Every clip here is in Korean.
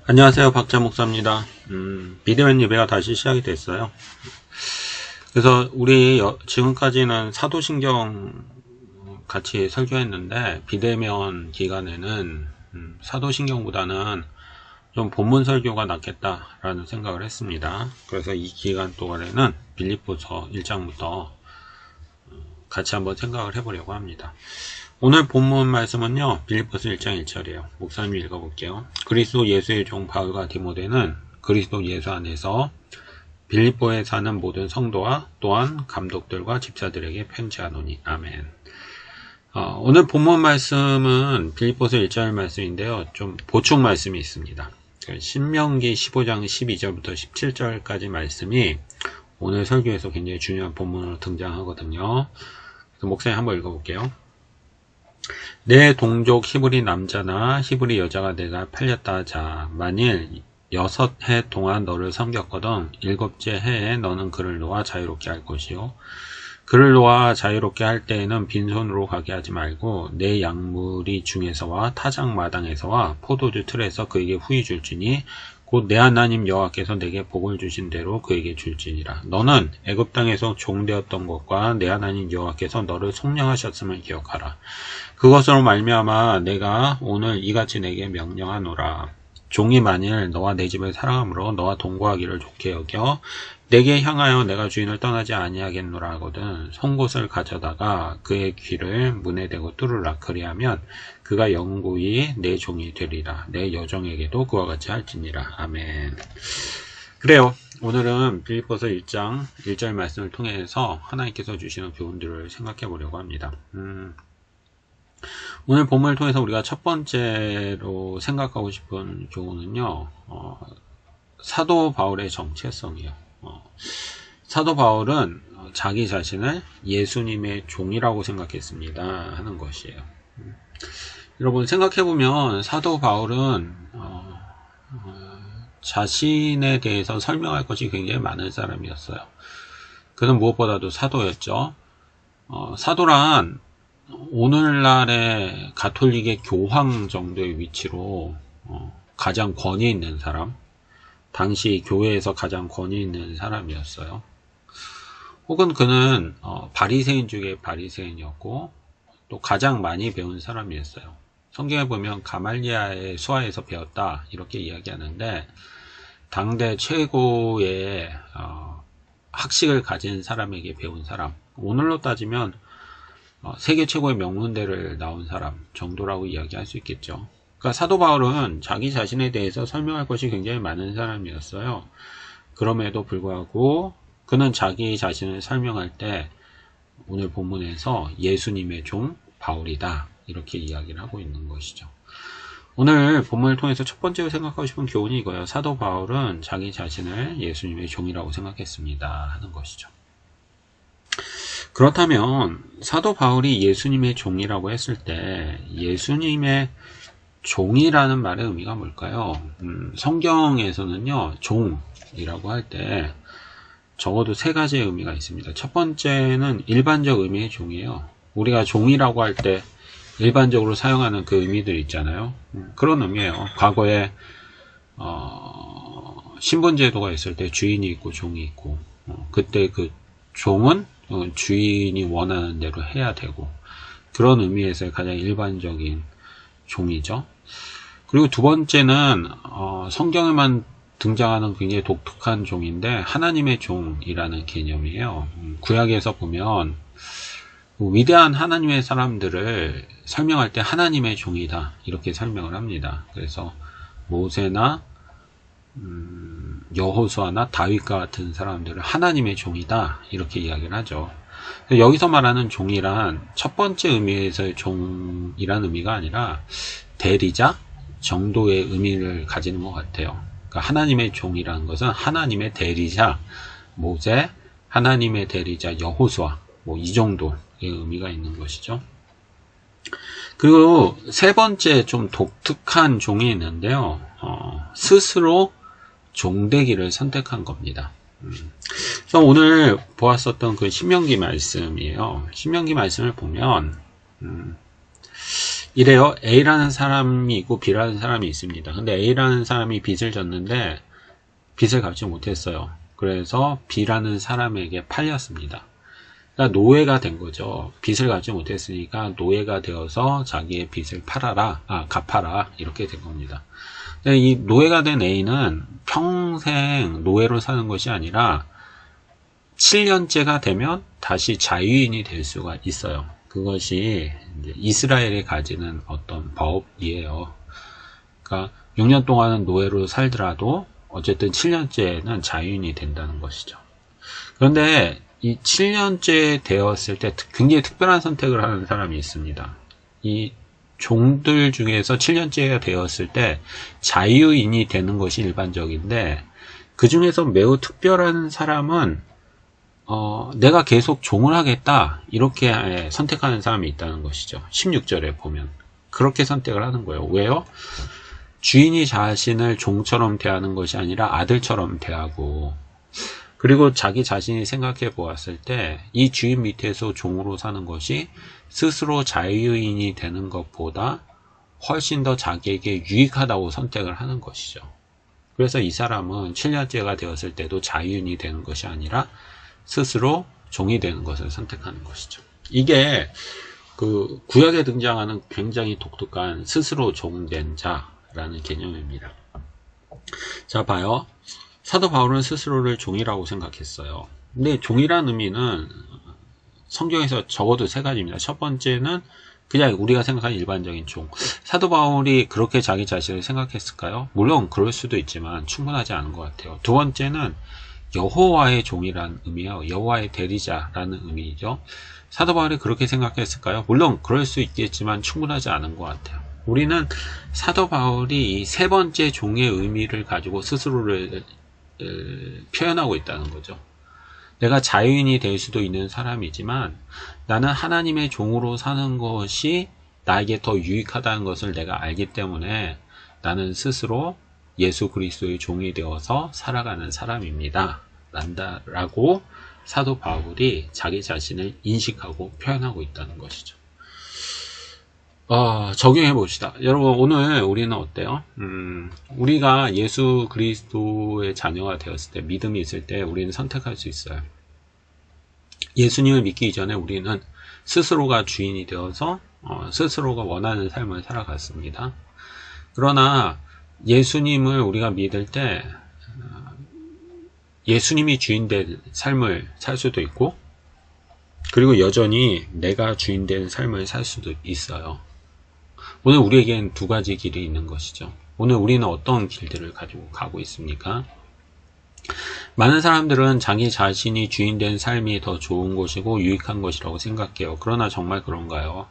안녕하세요. 박자 목사입니다. 비대면 예배가 다시 시작이 됐어요. 그래서 우리 지금까지는 사도신경 같이 설교했는데 비대면 기간에는 사도신경보다는 좀 본문 설교가 낫겠다라는 생각을 했습니다. 그래서 이 기간 동안에는 빌립보서 1장부터 같이 한번 생각을 해보려고 합니다. 오늘 본문 말씀은요, 빌립보서 1장 1절이에요. 목사님 읽어볼게요. 그리스도 예수의 종 바울과 디모데는 그리스도 예수 안에서 빌립보에 사는 모든 성도와 또한 감독들과 집사들에게 편지하노니. 아멘. 오늘 본문 말씀은 빌립보서 1절 말씀인데요. 좀 보충 말씀이 있습니다. 신명기 15장 12절부터 17절까지 말씀이 오늘 설교에서 굉장히 중요한 본문으로 등장하거든요. 목사님 한번 읽어볼게요. 내 동족 히브리 남자나 히브리 여자가 내가 팔렸다 하자. 만일 6해 동안 너를 섬겼거든 7째 해에 너는 그를 놓아 자유롭게 할 것이요. 그를 놓아 자유롭게 할 때에는 빈손으로 가게 하지 말고 내 양무리 중에서와 타작 마당에서와 포도주 틀에서 그에게 후히 줄지니 곧 내 하나님 여호와께서 내게 복을 주신 대로 그에게 줄지니라. 너는 애굽 땅에서 종되었던 것과 내 하나님 여호와께서 너를 속량하셨음을 기억하라. 그것으로 말미암아 내가 오늘 이같이 내게 명령하노라. 종이 만일 너와 내 집을 사랑함으로 너와 동거하기를 좋게 여겨 내게 향하여 내가 주인을 떠나지 아니하겠노라 하거든 송곳을 가져다가 그의 귀를 문에 대고 뚫으라. 그리하면 그가 영구히 내 종이 되리라. 내 여종에게도 그와 같이 할지니라. 아멘. 그래요. 오늘은 빌립보서 1장 1절 말씀을 통해서 하나님께서 주시는 교훈들을 생각해 보려고 합니다. 오늘 본문을 통해서 우리가 첫 번째로 생각하고 싶은 교훈은요, 사도 바울의 정체성이에요. 사도 바울은 자기 자신을 예수님의 종이라고 생각했습니다 하는 것이에요. 여러분 생각해보면 사도 바울은 자신에 대해서 설명할 것이 굉장히 많은 사람이었어요. 그는 무엇보다도 사도였죠. 사도란 오늘날의 가톨릭의 교황 정도의 위치로 가장 권위 있는 사람, 당시 교회에서 가장 권위 있는 사람이었어요. 혹은 그는 바리새인 중에 바리새인이었고 또 가장 많이 배운 사람이었어요. 성경에 보면 가말리아의 수하에서 배웠다 이렇게 이야기하는데 당대 최고의 학식을 가진 사람에게 배운 사람, 오늘로 따지면 세계 최고의 명문대를 나온 사람 정도라고 이야기할 수 있겠죠. 그러니까 사도 바울은 자기 자신에 대해서 설명할 것이 굉장히 많은 사람이었어요. 그럼에도 불구하고 그는 자기 자신을 설명할 때 오늘 본문에서 예수님의 종 바울이다 이렇게 이야기를 하고 있는 것이죠. 오늘 본문을 통해서 첫 번째로 생각하고 싶은 교훈이 이거예요. 사도 바울은 자기 자신을 예수님의 종이라고 생각했습니다 하는 것이죠. 그렇다면 사도 바울이 예수님의 종이라고 했을 때 예수님의 종이라는 말의 의미가 뭘까요? 성경에서는요, 종이라고 할 때 적어도 세 가지의 의미가 있습니다. 첫 번째는 일반적 의미의 종이에요. 우리가 종이라고 할 때 일반적으로 사용하는 그 의미들 있잖아요. 그런 의미예요. 과거에 신분제도가 있을 때 주인이 있고 종이 있고 그때 그 종은 주인이 원하는 대로 해야 되고 그런 의미에서의 가장 일반적인 종이죠. 그리고 두 번째는 성경에만 등장하는 굉장히 독특한 종인데 하나님의 종이라는 개념이에요. 구약에서 보면 위대한 하나님의 사람들을 설명할 때 하나님의 종이다 이렇게 설명을 합니다. 그래서 모세나 여호수아나 다윗과 같은 사람들을 하나님의 종이다 이렇게 이야기를 하죠. 여기서 말하는 종이란 첫 번째 의미에서의 종이란 의미가 아니라 대리자 정도의 의미를 가지는 것 같아요. 그러니까 하나님의 종이라는 것은 하나님의 대리자 모세, 하나님의 대리자 여호수아 뭐 이 정도의 의미가 있는 것이죠. 그리고 세 번째 좀 독특한 종이 있는데요. 스스로 종되기를 선택한 겁니다. 그래서 오늘 보았었던 그 신명기 말씀이에요. 신명기 말씀을 보면 이래요. A라는 사람이 있고 B라는 사람이 있습니다. 근데 A라는 사람이 빚을 졌는데 빚을 갚지 못했어요. 그래서 B라는 사람에게 팔렸습니다. 그러니까 노예가 된 거죠. 빚을 갚지 못했으니까 노예가 되어서 자기의 빚을 갚아라 이렇게 된 겁니다. 근데 이 노예가 된 A는 평생 노예로 사는 것이 아니라 7년째가 되면 다시 자유인이 될 수가 있어요. 그것이 이제 이스라엘이 가지는 어떤 법이에요. 그러니까 6년 동안은 노예로 살더라도 어쨌든 7년째는 자유인이 된다는 것이죠. 그런데 이 7년째 되었을 때 굉장히 특별한 선택을 하는 사람이 있습니다. 이 종들 중에서 7년째가 되었을 때 자유인이 되는 것이 일반적인데 그 중에서 매우 특별한 사람은 내가 계속 종을 하겠다 이렇게 선택하는 사람이 있다는 것이죠. 16절에 보면 그렇게 선택을 하는 거예요. 왜요? 주인이 자신을 종처럼 대하는 것이 아니라 아들처럼 대하고, 그리고 자기 자신이 생각해 보았을 때 이 주인 밑에서 종으로 사는 것이 스스로 자유인이 되는 것보다 훨씬 더 자기에게 유익하다고 선택을 하는 것이죠. 그래서 이 사람은 7년째가 되었을 때도 자유인이 되는 것이 아니라 스스로 종이 되는 것을 선택하는 것이죠. 이게 그 구약에 등장하는 굉장히 독특한 스스로 종된 자라는 개념입니다. 자, 봐요. 사도 바울은 스스로를 종이라고 생각했어요. 근데 종이라는 의미는 성경에서 적어도 세 가지입니다. 첫 번째는 그냥 우리가 생각하는 일반적인 종. 사도 바울이 그렇게 자기 자신을 생각했을까요? 물론 그럴 수도 있지만 충분하지 않은 것 같아요. 두 번째는 여호와의 종이라는 의미예요. 여호와의 대리자라는 의미죠. 사도 바울이 그렇게 생각했을까요? 물론 그럴 수 있겠지만 충분하지 않은 것 같아요. 우리는 사도 바울이 이 세 번째 종의 의미를 가지고 스스로를 표현하고 있다는 거죠. 내가 자유인이 될 수도 있는 사람이지만 나는 하나님의 종으로 사는 것이 나에게 더 유익하다는 것을 내가 알기 때문에 나는 스스로 예수 그리스도의 종이 되어서 살아가는 사람입니다. 라고 사도 바울이 자기 자신을 인식하고 표현하고 있다는 것이죠. 적용해 봅시다. 여러분, 오늘 우리는 어때요? 우리가 예수 그리스도의 자녀가 되었을 때, 믿음이 있을 때 우리는 선택할 수 있어요. 예수님을 믿기 이전에 우리는 스스로가 주인이 되어서 스스로가 원하는 삶을 살아갔습니다. 그러나 예수님을 우리가 믿을 때 예수님이 주인된 삶을 살 수도 있고, 그리고 여전히 내가 주인된 삶을 살 수도 있어요. 오늘 우리에겐 두 가지 길이 있는 것이죠. 오늘 우리는 어떤 길들을 가지고 가고 있습니까? 많은 사람들은 자기 자신이 주인된 삶이 더 좋은 것이고 유익한 것이라고 생각해요. 그러나 정말 그런가요?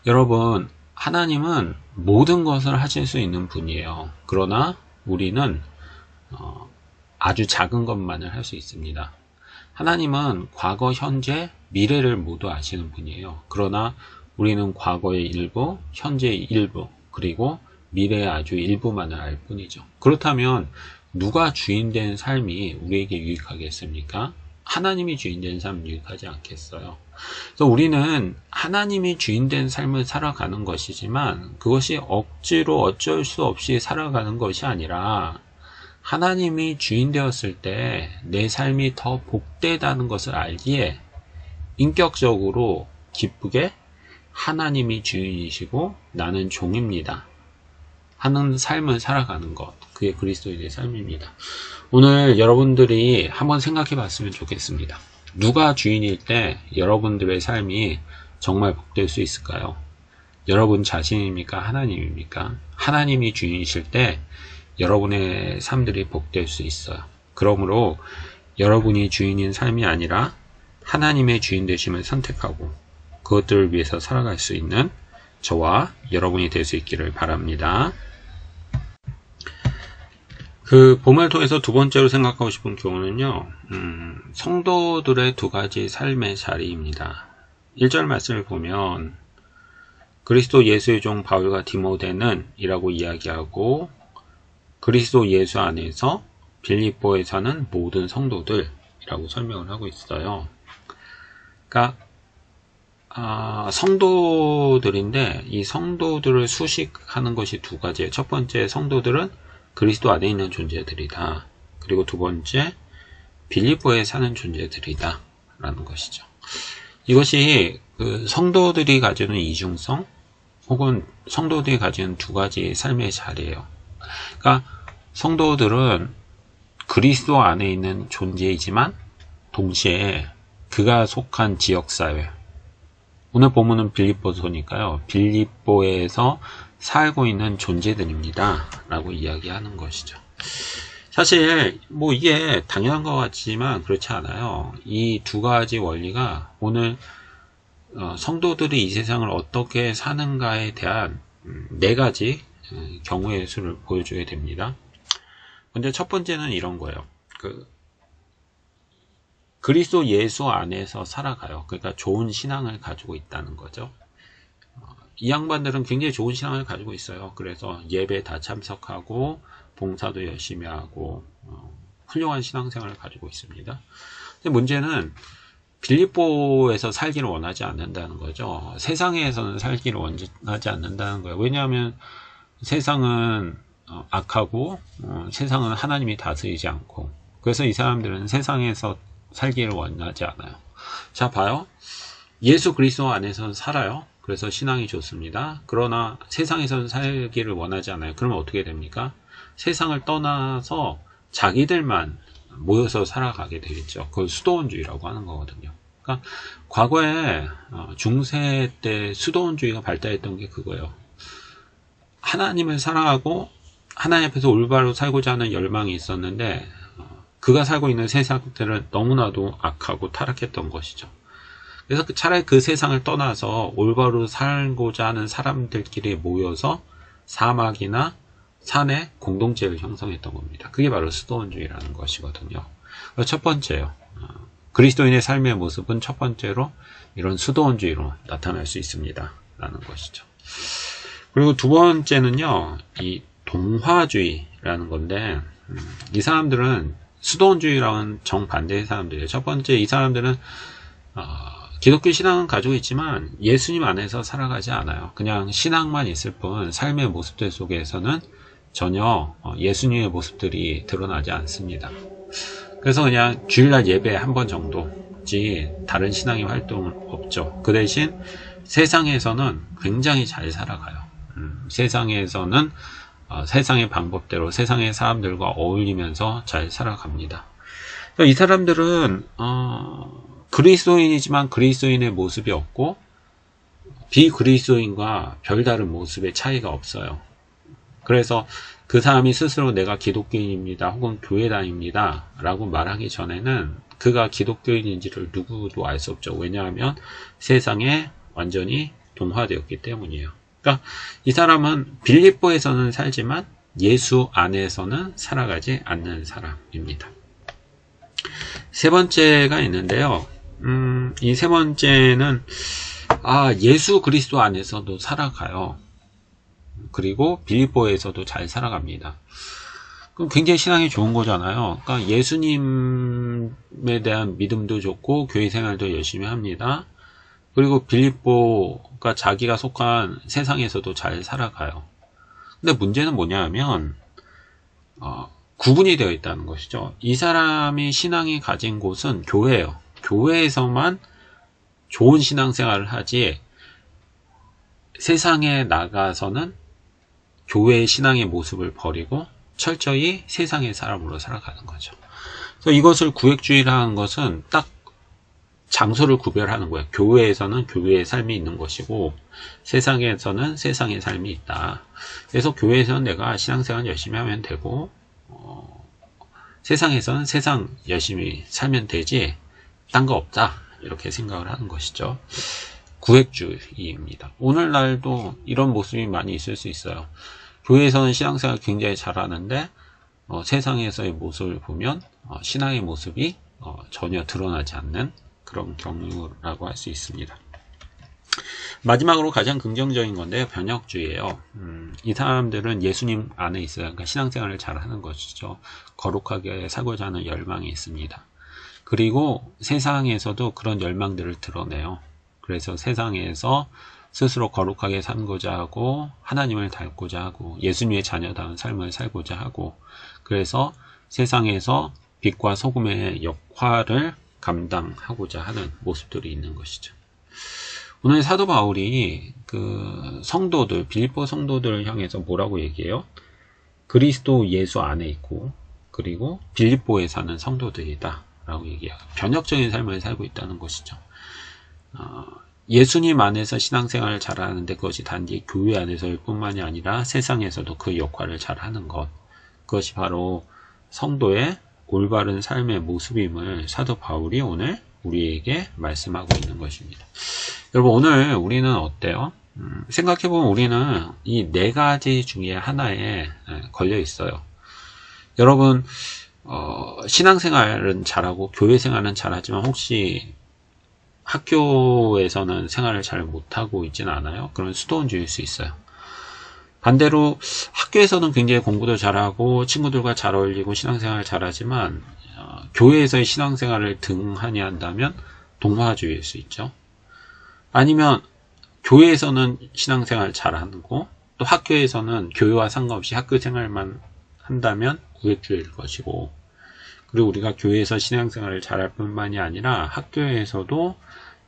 여러분, 하나님은 모든 것을 하실 수 있는 분이에요. 그러나 우리는 아주 작은 것만을 할 수 있습니다. 하나님은 과거, 현재, 미래를 모두 아시는 분이에요. 그러나 우리는 과거의 일부, 현재의 일부, 그리고 미래의 아주 일부만을 알 뿐이죠. 그렇다면 누가 주인된 삶이 우리에게 유익하겠습니까? 하나님이 주인된 삶은 유익하지 않겠어요. 그래서 우리는 하나님이 주인된 삶을 살아가는 것이지만 그것이 억지로 어쩔 수 없이 살아가는 것이 아니라 하나님이 주인 되었을 때 내 삶이 더 복되다는 것을 알기에 인격적으로 기쁘게 하나님이 주인이시고 나는 종입니다 하는 삶을 살아가는 것, 그게 그리스도인의 삶입니다. 오늘 여러분들이 한번 생각해 봤으면 좋겠습니다. 누가 주인일 때 여러분들의 삶이 정말 복될 수 있을까요? 여러분 자신입니까? 하나님입니까? 하나님이 주인이실 때 여러분의 삶들이 복될 수 있어요. 그러므로 여러분이 주인인 삶이 아니라 하나님의 주인 되심을 선택하고 그것들을 위해서 살아갈 수 있는 저와 여러분이 될 수 있기를 바랍니다. 그 본문을 통해서 두 번째로 생각하고 싶은 교훈은요, 성도들의 두 가지 삶의 자리입니다. 1절 말씀을 보면 그리스도 예수의 종 바울과 디모데는 이라고 이야기하고 그리스도 예수 안에서 빌립보에 사는 모든 성도들이라고 설명을 하고 있어요. 그러니까 성도들인데 이 성도들을 수식하는 것이 두 가지예요. 첫 번째, 성도들은 그리스도 안에 있는 존재들이다. 그리고 두 번째, 빌립보에 사는 존재들이다 라는 것이죠. 이것이 그 성도들이 가지는 이중성 혹은 성도들이 가지는 두 가지 삶의 자리예요. 그러니까 성도들은 그리스도 안에 있는 존재이지만 동시에 그가 속한 지역사회, 오늘 본문은 빌립보서니까요. 빌립보에서 살고 있는 존재들입니다. 라고 이야기하는 것이죠. 사실 뭐 이게 당연한 것 같지만 그렇지 않아요. 이 두 가지 원리가 오늘 성도들이 이 세상을 어떻게 사는가에 대한 네 가지 경우의 수를 보여줘야 됩니다. 근데 첫 번째는 이런 거예요. 그리스도 예수 안에서 살아가요. 그러니까 좋은 신앙을 가지고 있다는 거죠. 이 양반들은 굉장히 좋은 신앙을 가지고 있어요. 그래서 예배 다 참석하고 봉사도 열심히 하고 훌륭한 신앙생활을 가지고 있습니다. 근데 문제는 빌립보에서 살기를 원하지 않는다는 거죠. 세상에서는 살기를 원하지 않는다는 거예요. 왜냐하면 세상은 악하고 세상은 하나님이 다스리지 않고, 그래서 이 사람들은 세상에서 살기를 원하지 않아요. 자, 봐요. 예수 그리스도 안에서는 살아요. 그래서 신앙이 좋습니다. 그러나 세상에서는 살기를 원하지 않아요. 그러면 어떻게 됩니까? 세상을 떠나서 자기들만 모여서 살아가게 되겠죠. 그걸 수도원주의라고 하는 거거든요. 그러니까 과거에 중세 때 수도원주의가 발달했던 게 그거예요. 하나님을 사랑하고 하나님 앞에서 올바로 살고자 하는 열망이 있었는데 그가 살고 있는 세상들은 너무나도 악하고 타락했던 것이죠. 그래서 차라리 그 세상을 떠나서 올바로 살고자 하는 사람들끼리 모여서 사막이나 산에 공동체를 형성했던 겁니다. 그게 바로 수도원주의라는 것이거든요. 첫 번째요. 그리스도인의 삶의 모습은 첫 번째로 이런 수도원주의로 나타날 수 있습니다. 라는 것이죠. 그리고 두 번째는요. 이 동화주의라는 건데 이 사람들은 수도원주의랑은 정반대의 사람들이에요. 첫 번째, 이 사람들은 기독교 신앙은 가지고 있지만 예수님 안에서 살아가지 않아요. 그냥 신앙만 있을 뿐 삶의 모습들 속에서는 전혀 예수님의 모습들이 드러나지 않습니다. 그래서 그냥 주일날 예배 한 번 정도지 다른 신앙의 활동은 없죠. 그 대신 세상에서는 굉장히 잘 살아가요. 세상에서는 세상의 방법대로 세상의 사람들과 어울리면서 잘 살아갑니다. 이 사람들은 그리스도인이지만 그리스도인의 모습이 없고 비그리스도인과 별다른 모습의 차이가 없어요. 그래서 그 사람이 스스로 내가 기독교인입니다 혹은 교회 다닙니다 라고 말하기 전에는 그가 기독교인인지를 누구도 알 수 없죠. 왜냐하면 세상에 완전히 동화되었기 때문이에요. 그러니까 이 사람은 빌립보에서는 살지만 예수 안에서는 살아가지 않는 사람입니다. 세 번째가 있는데요. 이 세 번째는 예수 그리스도 안에서도 살아가요. 그리고 빌립보에서도 잘 살아갑니다. 그럼 굉장히 신앙이 좋은 거잖아요. 그러니까 예수님에 대한 믿음도 좋고 교회 생활도 열심히 합니다. 그리고 빌립보가 자기가 속한 세상에서도 잘 살아가요. 근데 문제는 뭐냐면 구분이 되어 있다는 것이죠. 이 사람이 신앙이 가진 곳은 교회예요. 교회에서만 좋은 신앙생활을 하지 세상에 나가서는 교회의 신앙의 모습을 버리고 철저히 세상의 사람으로 살아가는 거죠. 그래서 이것을 구획주의라는 것은 딱 장소를 구별하는 거예요. 교회에서는 교회의 삶이 있는 것이고 세상에서는 세상의 삶이 있다. 그래서 교회에서는 내가 신앙생활 열심히 하면 되고 세상에서는 세상 열심히 살면 되지 딴 거 없다. 이렇게 생각을 하는 것이죠. 구획주의입니다. 오늘날도 이런 모습이 많이 있을 수 있어요. 교회에서는 신앙생활 굉장히 잘하는데 세상에서의 모습을 보면 신앙의 모습이 전혀 드러나지 않는 그런 경우라고 할 수 있습니다. 마지막으로 가장 긍정적인 건데요. 변혁주의예요. 이 사람들은 예수님 안에 있어요. 그러니까 신앙생활을 잘하는 것이죠. 거룩하게 살고자 하는 열망이 있습니다. 그리고 세상에서도 그런 열망들을 드러내요. 그래서 세상에서 스스로 거룩하게 살고자 하고 하나님을 닮고자 하고 예수님의 자녀다운 삶을 살고자 하고 그래서 세상에서 빛과 소금의 역할을 감당하고자 하는 모습들이 있는 것이죠. 오늘 사도 바울이 그 성도들, 빌립보 성도들을 향해서 뭐라고 얘기해요? 그리스도 예수 안에 있고 그리고 빌립보에 사는 성도들이다 라고 얘기해요. 변혁적인 삶을 살고 있다는 것이죠. 예수님 안에서 신앙생활을 잘하는데 그것이 단지 교회 안에서일 뿐만이 아니라 세상에서도 그 역할을 잘하는 것, 그것이 바로 성도의 올바른 삶의 모습임을 사도 바울이 오늘 우리에게 말씀하고 있는 것입니다. 여러분, 오늘 우리는 어때요? 생각해보면 우리는 이 네 가지 중에 하나에 걸려 있어요. 여러분, 신앙생활은 잘하고 교회 생활은 잘하지만 혹시 학교에서는 생활을 잘 못하고 있지는 않아요? 그러면 수도원주의일 수 있어요. 반대로 학교에서는 굉장히 공부도 잘하고 친구들과 잘 어울리고 신앙생활을 잘하지만 교회에서의 신앙생활을 등한히 한다면 동화주의일 수 있죠. 아니면 교회에서는 신앙생활을 잘하고 또 학교에서는 교회와 상관없이 학교 생활만 한다면 우회주의일 것이고, 그리고 우리가 교회에서 신앙생활을 잘할 뿐만이 아니라 학교에서도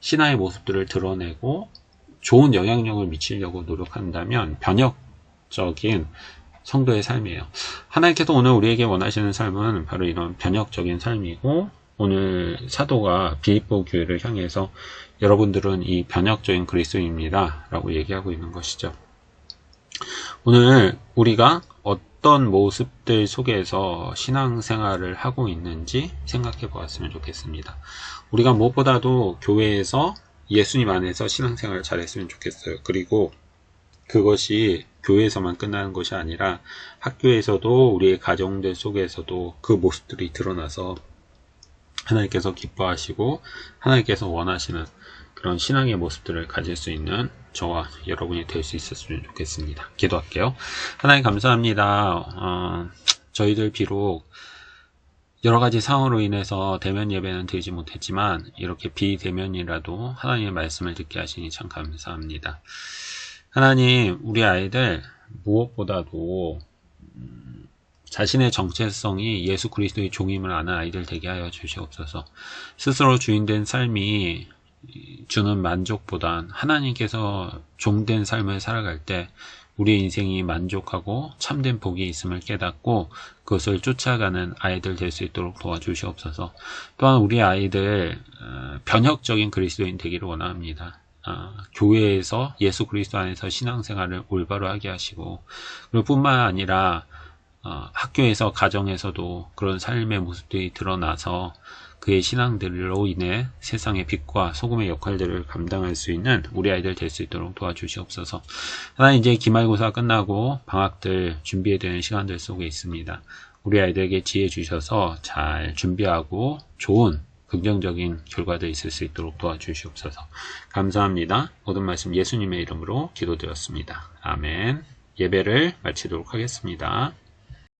신앙의 모습들을 드러내고 좋은 영향력을 미치려고 노력한다면 변혁적인 성도의 삶이에요. 하나님께서 오늘 우리에게 원하시는 삶은 바로 이런 변혁적인 삶이고, 오늘 사도가 빌립보 교회를 향해서 여러분들은 이 변혁적인 그리스도인입니다 라고 얘기하고 있는 것이죠. 오늘 우리가 어떤 모습들 속에서 신앙생활을 하고 있는지 생각해 보았으면 좋겠습니다. 우리가 무엇보다도 교회에서 예수님 안에서 신앙생활을 잘했으면 좋겠어요. 그리고 그것이 교회에서만 끝나는 것이 아니라 학교에서도 우리의 가정들 속에서도 그 모습들이 드러나서 하나님께서 기뻐하시고 하나님께서 원하시는 그런 신앙의 모습들을 가질 수 있는 저와 여러분이 될 수 있었으면 좋겠습니다. 기도할게요. 하나님 감사합니다. 저희들 비록 여러 가지 상황으로 인해서 대면 예배는 드리지 못했지만 이렇게 비대면이라도 하나님의 말씀을 듣게 하시니 참 감사합니다. 하나님, 우리 아이들 무엇보다도 자신의 정체성이 예수 그리스도의 종임을 아는 아이들 되게 하여 주시옵소서. 스스로 주인된 삶이 주는 만족보단 하나님께서 종된 삶을 살아갈 때 우리의 인생이 만족하고 참된 복이 있음을 깨닫고 그것을 쫓아가는 아이들 될 수 있도록 도와주시옵소서. 또한 우리 아이들 변혁적인 그리스도인 되기를 원합니다. 교회에서 예수 그리스도 안에서 신앙생활을 올바로 하게 하시고, 그리고 뿐만 아니라 학교에서 가정에서도 그런 삶의 모습들이 드러나서 그의 신앙들로 인해 세상의 빛과 소금의 역할들을 감당할 수 있는 우리 아이들 될 수 있도록 도와주시옵소서. 하나님, 이제 기말고사 끝나고 방학들 준비해야 되는 시간들 속에 있습니다. 우리 아이들에게 지혜 주셔서 잘 준비하고 좋은 긍정적인 결과도 있을 수 있도록 도와주시옵소서. 감사합니다. 모든 말씀 예수님의 이름으로 기도드렸습니다. 아멘. 예배를 마치도록 하겠습니다.